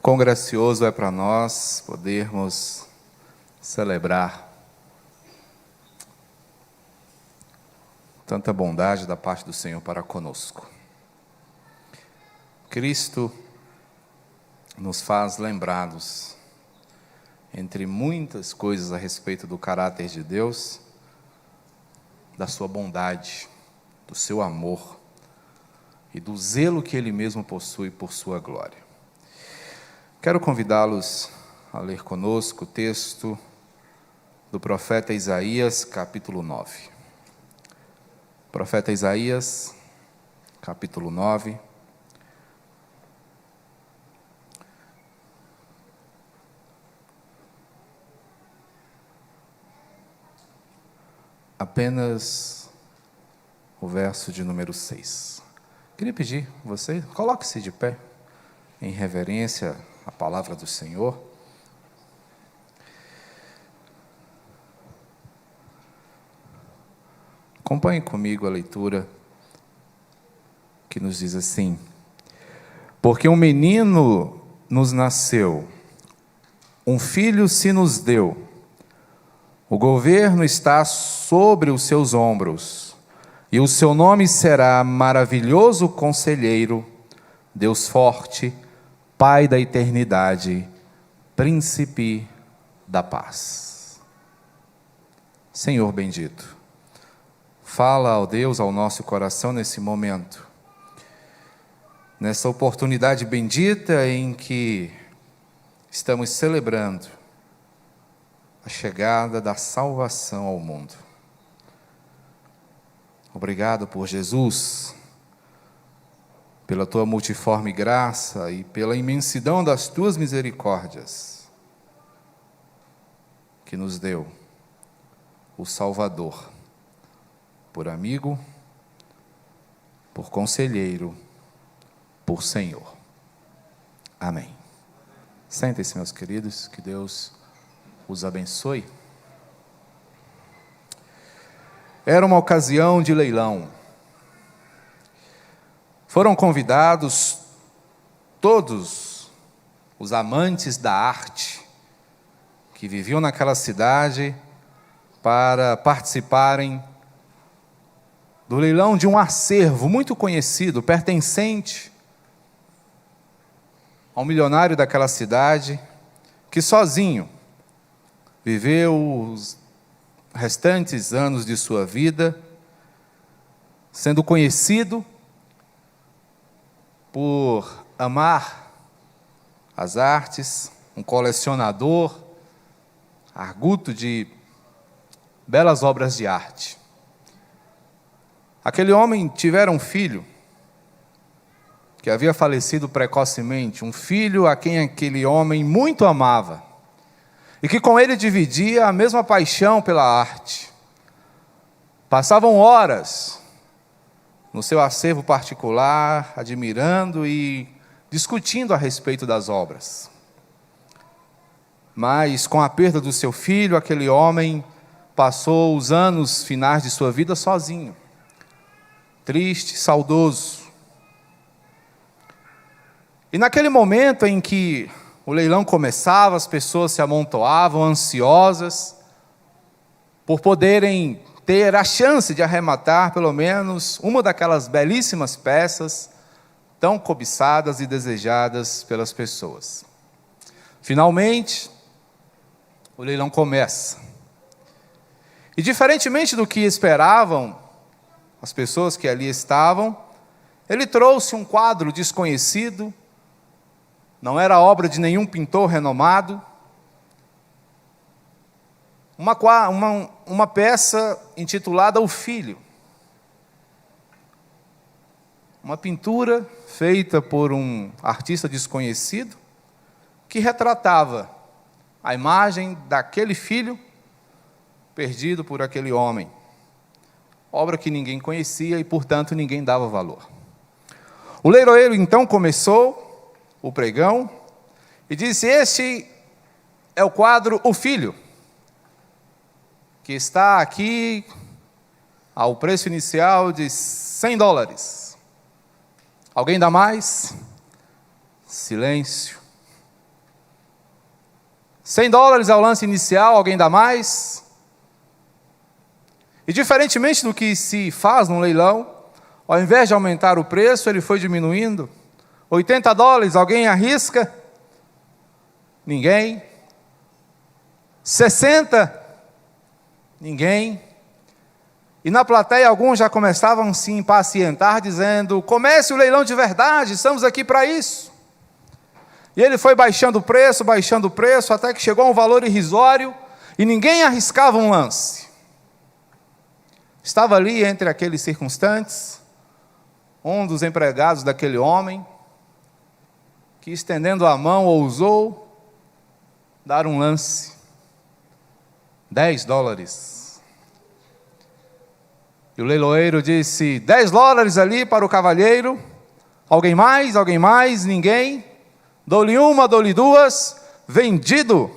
Quão gracioso é para nós podermos celebrar tanta bondade da parte do Senhor para conosco. Cristo nos faz lembrados, entre muitas coisas a respeito do caráter de Deus, da sua bondade, do seu amor e do zelo que Ele mesmo possui por sua glória. Quero convidá-los a ler conosco o texto do profeta Isaías, capítulo 9. Profeta Isaías, capítulo 9. Apenas o verso de número 6. Queria pedir a você, coloque-se de pé, em reverência à palavra do Senhor. Acompanhe comigo a leitura que nos diz assim: porque um menino nos nasceu, um filho se nos deu, o governo está sobre os seus ombros, e o seu nome será Maravilhoso Conselheiro, Deus Forte, Pai da Eternidade, Príncipe da Paz. Senhor bendito, fala, ó Deus, ao nosso coração nesse momento, nessa oportunidade bendita em que estamos celebrando a chegada da salvação ao mundo. Obrigado por Jesus, pela tua multiforme graça e pela imensidão das tuas misericórdias, que nos deu o Salvador, por amigo, por conselheiro, por Senhor. Amém. Sentem-se, meus queridos, que Deus os abençoe. Era uma ocasião de leilão. Foram convidados todos os amantes da arte que viviam naquela cidade para participarem do leilão de um acervo muito conhecido, pertencente ao milionário daquela cidade, que sozinho viveu os restantes anos de sua vida, sendo conhecido por amar as artes, um colecionador arguto de belas obras de arte. Aquele homem tivera um filho que havia falecido precocemente, um filho a quem aquele homem muito amava, e que com ele dividia a mesma paixão pela arte. Passavam horas no seu acervo particular, admirando e discutindo a respeito das obras. Mas, com a perda do seu filho, aquele homem passou os anos finais de sua vida sozinho, triste, saudoso. E naquele momento em que o leilão começava, as pessoas se amontoavam, ansiosas, por poderem ter a chance de arrematar, pelo menos, uma daquelas belíssimas peças, tão cobiçadas e desejadas pelas pessoas. Finalmente, o leilão começa. E, diferentemente do que esperavam as pessoas que ali estavam, ele trouxe um quadro desconhecido, não era obra de nenhum pintor renomado, uma peça intitulada O Filho. Uma pintura feita por um artista desconhecido, que retratava a imagem daquele filho perdido por aquele homem. Obra que ninguém conhecia e, portanto, ninguém dava valor. O leiloeiro, então, começou o pregão e disse: este é o quadro O Filho, que está aqui ao preço inicial de $100. Alguém dá mais? Silêncio. $100 é o lance inicial, alguém dá mais? E diferentemente do que se faz num leilão, ao invés de aumentar o preço, ele foi diminuindo. $80, alguém arrisca? Ninguém. 60? Ninguém. E na plateia alguns já começavam a se impacientar, dizendo: comece o leilão de verdade, estamos aqui para isso. E ele foi baixando o preço, até que chegou a um valor irrisório, e ninguém arriscava um lance. Estava ali entre aqueles circunstantes, um dos empregados daquele homem, que estendendo a mão ousou dar um lance. $10. E o leiloeiro disse: $10 ali para o cavalheiro. Alguém mais? Ninguém. Dou-lhe uma, dou-lhe duas. Vendido.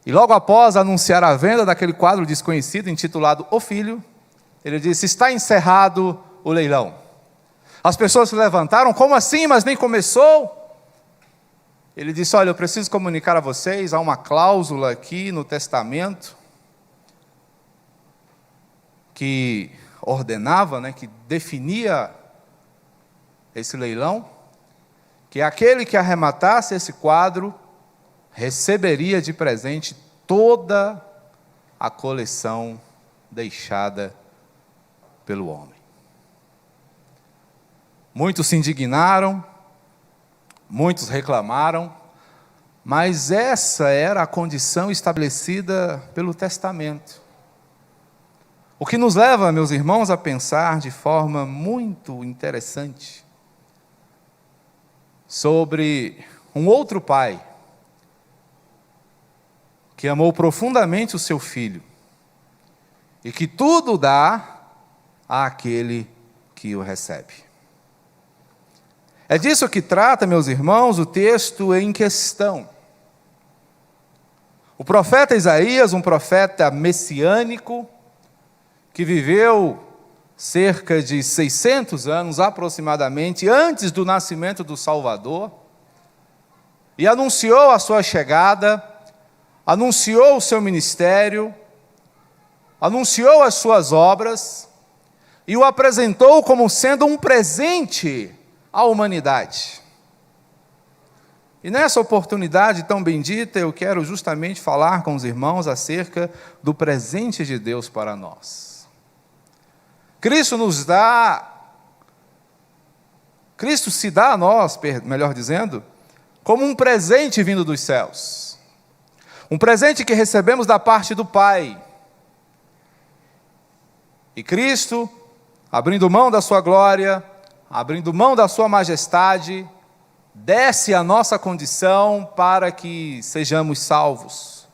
E logo após anunciar a venda daquele quadro desconhecido, intitulado O Filho, ele disse: está encerrado o leilão. As pessoas se levantaram: como assim? Mas nem começou. Ele disse: olha, eu preciso comunicar a vocês, há uma cláusula aqui no testamento que ordenava, que definia esse leilão, que aquele que arrematasse esse quadro receberia de presente toda a coleção deixada pelo homem. Muitos se indignaram, muitos reclamaram, mas essa era a condição estabelecida pelo testamento. O que nos leva, meus irmãos, a pensar de forma muito interessante sobre um outro pai que amou profundamente o seu filho e que tudo dá àquele que o recebe. É disso que trata, meus irmãos, o texto em questão. O profeta Isaías, um profeta messiânico, que viveu cerca de 600 anos aproximadamente antes do nascimento do Salvador, e anunciou a sua chegada, anunciou o seu ministério, anunciou as suas obras, e o apresentou como sendo um presente à humanidade. E nessa oportunidade tão bendita, eu quero justamente falar com os irmãos acerca do presente de Deus para nós. Cristo se dá a nós, melhor dizendo, como um presente vindo dos céus. Um presente que recebemos da parte do Pai. E Cristo, abrindo mão da sua glória, abrindo mão da sua majestade, desce a nossa condição para que sejamos salvos,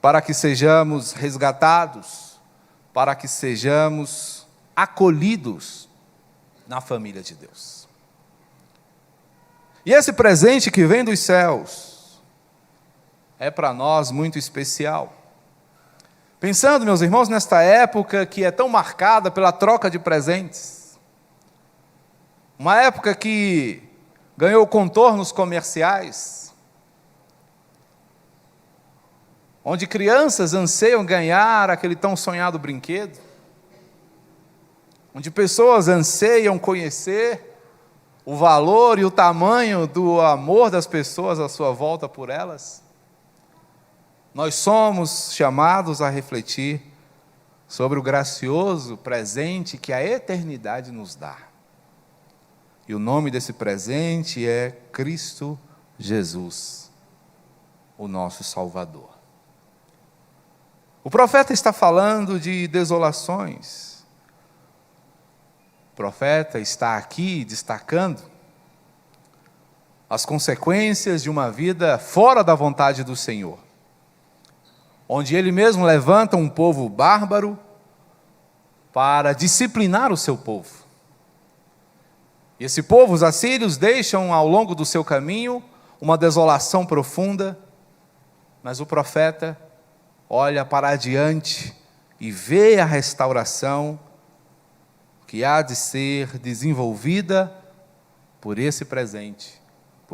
para que sejamos resgatados, para que sejamos acolhidos na família de Deus. E esse presente que vem dos céus é para nós muito especial. Pensando, meus irmãos, nesta época que é tão marcada pela troca de presentes, uma época que ganhou contornos comerciais, onde crianças anseiam ganhar aquele tão sonhado brinquedo, onde pessoas anseiam conhecer o valor e o tamanho do amor das pessoas à sua volta por elas, nós somos chamados a refletir sobre o gracioso presente que a eternidade nos dá. E o nome desse presente é Cristo Jesus, o nosso Salvador. O profeta está falando de desolações. O profeta está aqui destacando as consequências de uma vida fora da vontade do Senhor, onde ele mesmo levanta um povo bárbaro para disciplinar o seu povo. E esse povo, os assírios, deixam ao longo do seu caminho uma desolação profunda, mas o profeta olha para adiante e vê a restauração que há de ser desenvolvida por esse presente,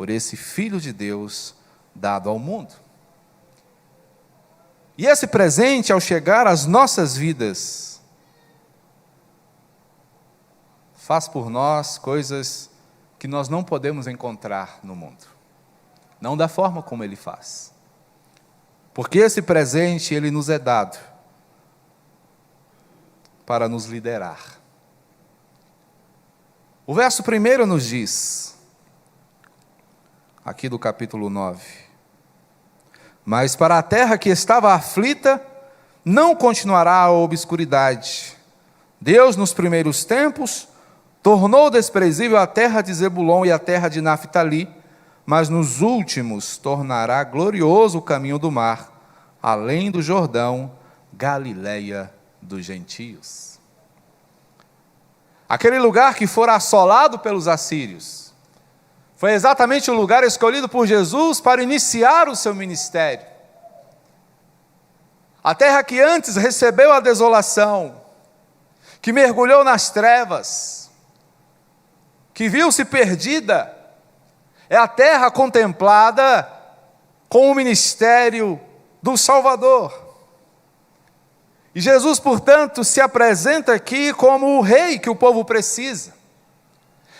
por esse Filho de Deus dado ao mundo. E esse presente, ao chegar às nossas vidas, faz por nós coisas que nós não podemos encontrar no mundo. Não da forma como Ele faz. Porque esse presente, Ele nos é dado para nos liderar. O verso 1 nos diz, aqui do capítulo 9: mas para a terra que estava aflita, não continuará a obscuridade. Deus, nos primeiros tempos, tornou desprezível a terra de Zebulon e a terra de Naftali, mas nos últimos tornará glorioso o caminho do mar, além do Jordão, Galileia dos gentios. Aquele lugar que fora assolado pelos assírios, foi exatamente o lugar escolhido por Jesus para iniciar o seu ministério. A terra que antes recebeu a desolação, que mergulhou nas trevas, que viu-se perdida, é a terra contemplada com o ministério do Salvador. E Jesus, portanto, se apresenta aqui como o rei que o povo precisa,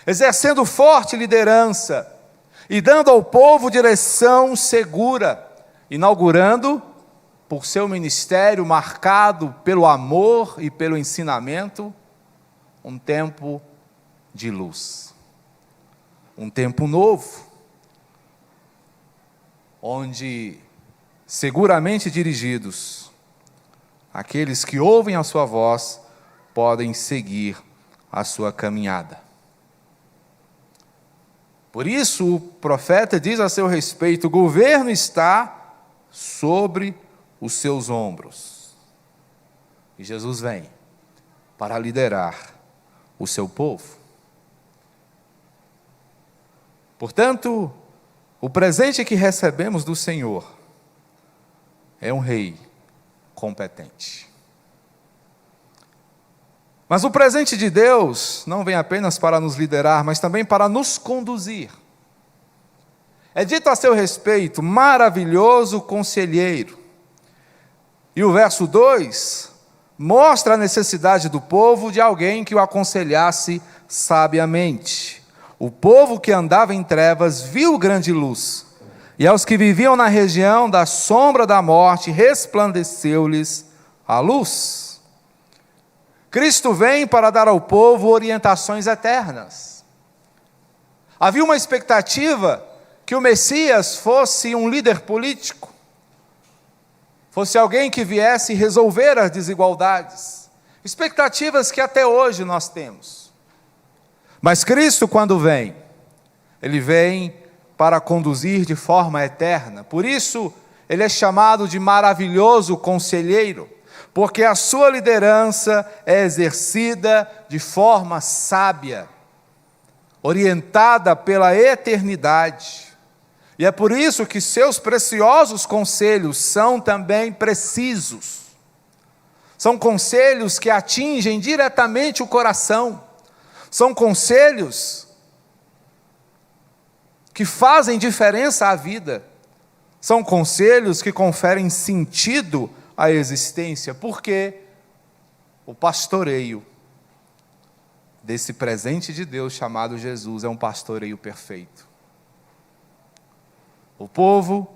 exercendo forte liderança e dando ao povo direção segura, inaugurando, por seu ministério marcado pelo amor e pelo ensinamento, um tempo de luz, um tempo novo, onde, seguramente dirigidos, aqueles que ouvem a sua voz podem seguir a sua caminhada. Por isso o profeta diz a seu respeito: o governo está sobre os seus ombros. E Jesus vem para liderar o seu povo. Portanto, o presente que recebemos do Senhor é um rei competente. Mas o presente de Deus não vem apenas para nos liderar, mas também para nos conduzir. É dito a seu respeito: maravilhoso conselheiro. E o verso 2 mostra a necessidade do povo de alguém que o aconselhasse sabiamente. O povo que andava em trevas viu grande luz, e aos que viviam na região da sombra da morte resplandeceu-lhes a luz. Cristo vem para dar ao povo orientações eternas. Havia uma expectativa que o Messias fosse um líder político, fosse alguém que viesse resolver as desigualdades, expectativas que até hoje nós temos. Mas Cristo, quando vem, Ele vem para conduzir de forma eterna. Por isso, Ele é chamado de maravilhoso conselheiro, porque a sua liderança é exercida de forma sábia, orientada pela eternidade. E é por isso que seus preciosos conselhos são também precisos. São conselhos que atingem diretamente o coração. São conselhos que fazem diferença à vida. São conselhos que conferem sentido à existência, porque o pastoreio desse presente de Deus chamado Jesus é um pastoreio perfeito. O povo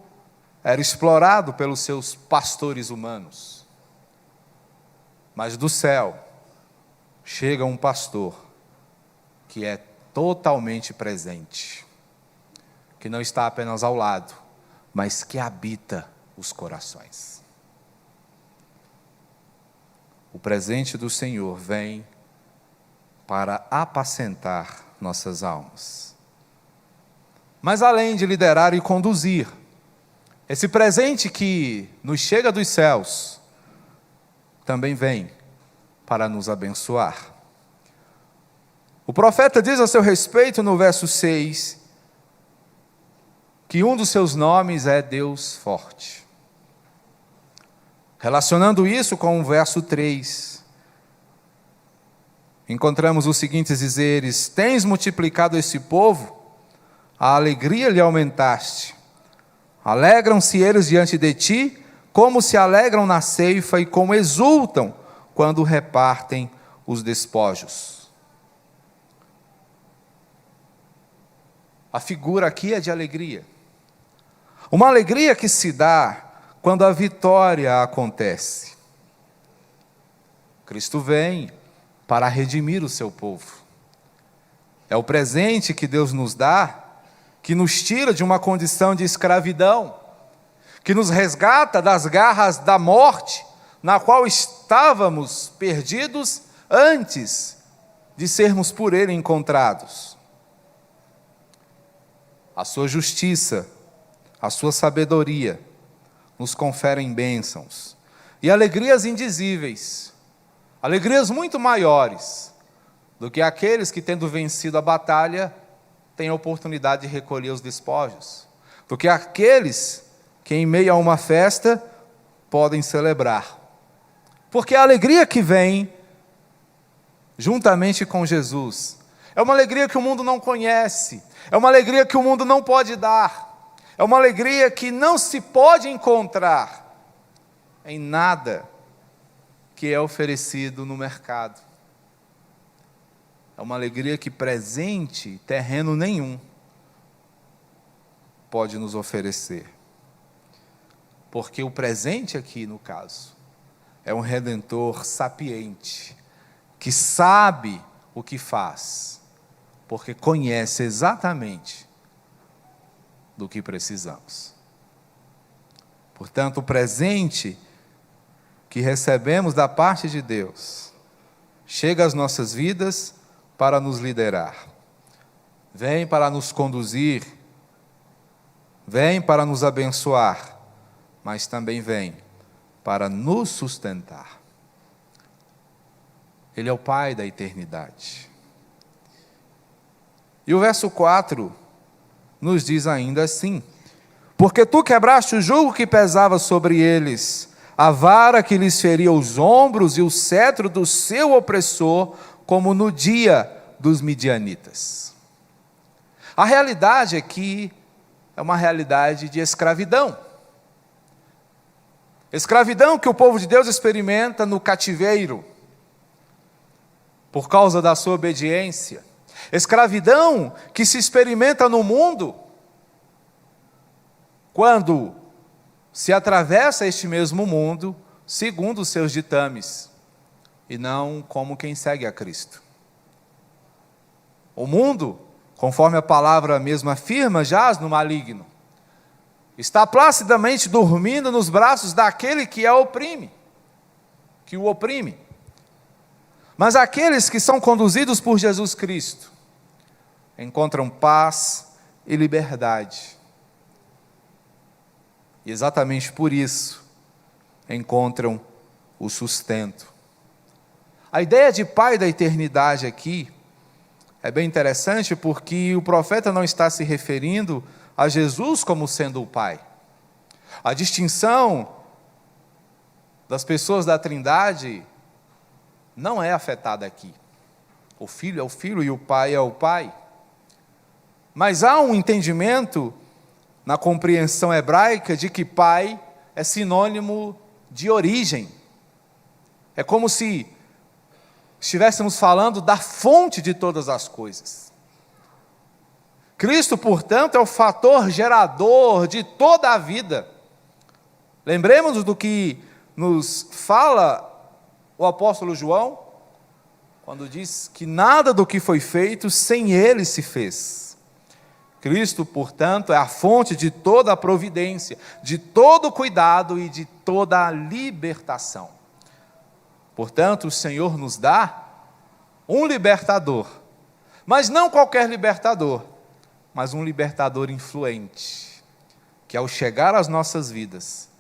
era explorado pelos seus pastores humanos, mas do céu chega um pastor que é totalmente presente, que não está apenas ao lado, mas que habita os corações. O presente do Senhor vem para apacentar nossas almas. Mas além de liderar e conduzir, esse presente que nos chega dos céus, também vem para nos abençoar. O profeta diz a seu respeito no verso 6, que um dos seus nomes é Deus Forte. Relacionando isso com o verso 3, encontramos os seguintes dizeres: tens multiplicado esse povo, a alegria lhe aumentaste. Alegram-se eles diante de ti, como se alegram na ceifa e como exultam quando repartem os despojos. A figura aqui é de alegria. Uma alegria que se dá quando a vitória acontece. Cristo vem para redimir o seu povo. É o presente que Deus nos dá, que nos tira de uma condição de escravidão, que nos resgata das garras da morte, na qual estávamos perdidos antes de sermos por Ele encontrados. A sua justiça, a sua sabedoria, nos conferem bênçãos e alegrias indizíveis, alegrias muito maiores do que aqueles que, tendo vencido a batalha, têm a oportunidade de recolher os despojos, do que aqueles que, em meio a uma festa, podem celebrar. Porque a alegria que vem juntamente com Jesus é uma alegria que o mundo não conhece, é uma alegria que o mundo não pode dar, é uma alegria que não se pode encontrar em nada que é oferecido no mercado. É uma alegria que presente terreno nenhum pode nos oferecer. Porque o presente aqui, no caso, é um Redentor sapiente, que sabe o que faz, porque conhece exatamente do que precisamos. Portanto, o presente que recebemos da parte de Deus chega às nossas vidas para nos liderar, vem para nos conduzir, vem para nos abençoar, mas também vem para nos sustentar. Ele é o Pai da eternidade. E o verso 4 nos diz ainda assim: porque tu quebraste o jugo que pesava sobre eles, a vara que lhes feria os ombros e o cetro do seu opressor, como no dia dos midianitas. A realidade aqui é uma realidade de escravidão. Escravidão que o povo de Deus experimenta no cativeiro, por causa da sua obediência. Escravidão que se experimenta no mundo, quando se atravessa este mesmo mundo, segundo os seus ditames, e não como quem segue a Cristo. O mundo, conforme a palavra mesma afirma, jaz no maligno. Está placidamente dormindo nos braços daquele que o oprime. Mas aqueles que são conduzidos por Jesus Cristo encontram paz e liberdade. E exatamente por isso encontram o sustento. A ideia de Pai da eternidade aqui é bem interessante, porque o profeta não está se referindo a Jesus como sendo o Pai. A distinção das pessoas da Trindade não é afetada aqui. O Filho é o Filho e o Pai é o Pai. Mas há um entendimento na compreensão hebraica de que Pai é sinônimo de origem. É como se estivéssemos falando da fonte de todas as coisas. Cristo, portanto, é o fator gerador de toda a vida. Lembremos do que nos fala o apóstolo João, quando diz que nada do que foi feito sem ele se fez. Cristo, portanto, é a fonte de toda a providência, de todo o cuidado e de toda a libertação. Portanto, o Senhor nos dá um libertador, mas não qualquer libertador, mas um libertador influente, que ao chegar às nossas vidas,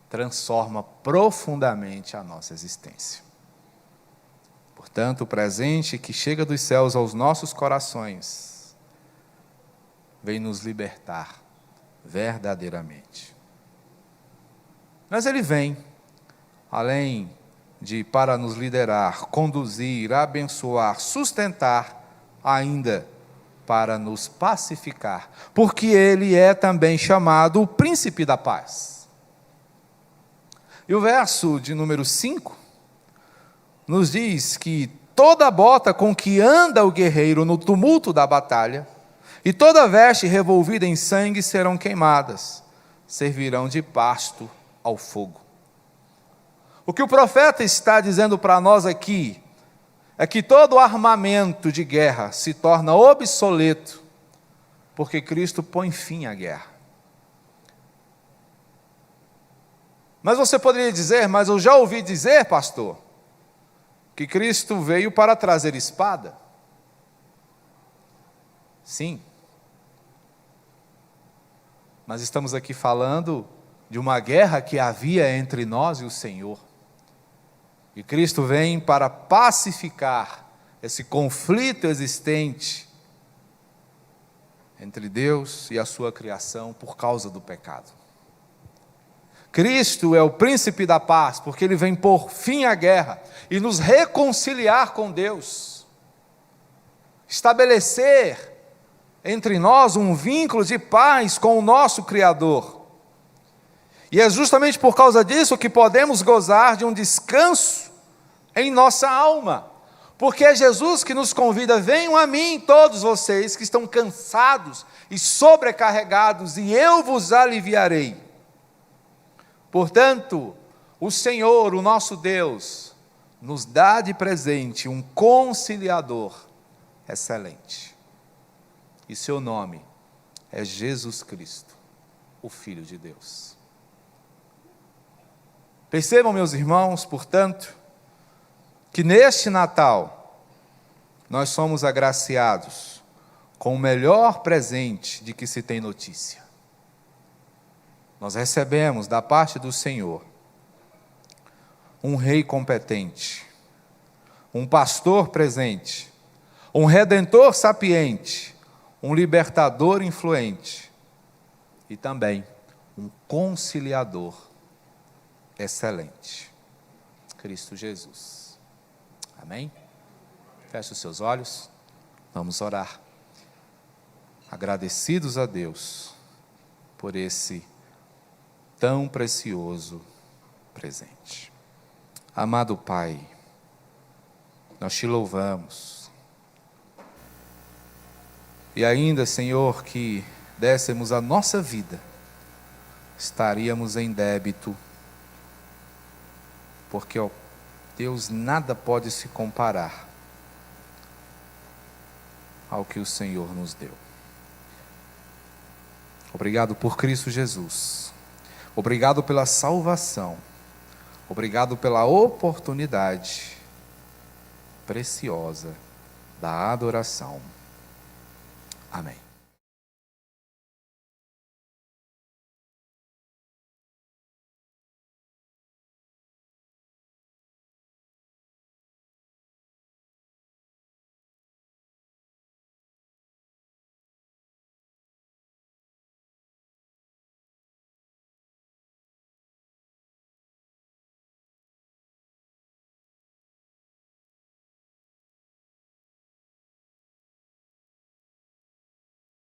transforma profundamente a nossa existência. Portanto, o presente que chega dos céus aos nossos corações, vem nos libertar verdadeiramente. Mas ele vem, além de para nos liderar, conduzir, abençoar, sustentar, ainda para nos pacificar, porque ele é também chamado o príncipe da paz. E o verso de número 5 nos diz que toda bota com que anda o guerreiro no tumulto da batalha, e toda veste revolvida em sangue serão queimadas, servirão de pasto ao fogo. O que o profeta está dizendo para nós aqui é que todo armamento de guerra se torna obsoleto, porque Cristo põe fim à guerra. Mas você poderia dizer, mas eu já ouvi dizer, pastor, que Cristo veio para trazer espada. Sim. Mas estamos aqui falando de uma guerra que havia entre nós e o Senhor. E Cristo vem para pacificar esse conflito existente entre Deus e a sua criação por causa do pecado. Cristo é o príncipe da paz, porque ele vem pôr fim à guerra e nos reconciliar com Deus, estabelecer entre nós um vínculo de paz com o nosso Criador. E é justamente por causa disso que podemos gozar de um descanso em nossa alma, porque é Jesus que nos convida: venham a mim todos vocês que estão cansados e sobrecarregados, e eu vos aliviarei. Portanto, o Senhor, o nosso Deus, nos dá de presente um conciliador excelente, e seu nome é Jesus Cristo, o Filho de Deus. Percebam, meus irmãos, portanto, que neste Natal nós somos agraciados com o melhor presente de que se tem notícia. Nós recebemos da parte do Senhor um rei competente, um pastor presente, um redentor sapiente, um libertador influente e também um conciliador excelente, Cristo Jesus. Amém? Feche os seus olhos, vamos orar, agradecidos a Deus por esse tão precioso presente. Amado Pai, nós te louvamos, e ainda, Senhor, que dessemos a nossa vida, estaríamos em débito, porque, ó Deus, nada pode se comparar ao que o Senhor nos deu. Obrigado por Cristo Jesus, obrigado pela salvação, obrigado pela oportunidade preciosa da adoração. Amém.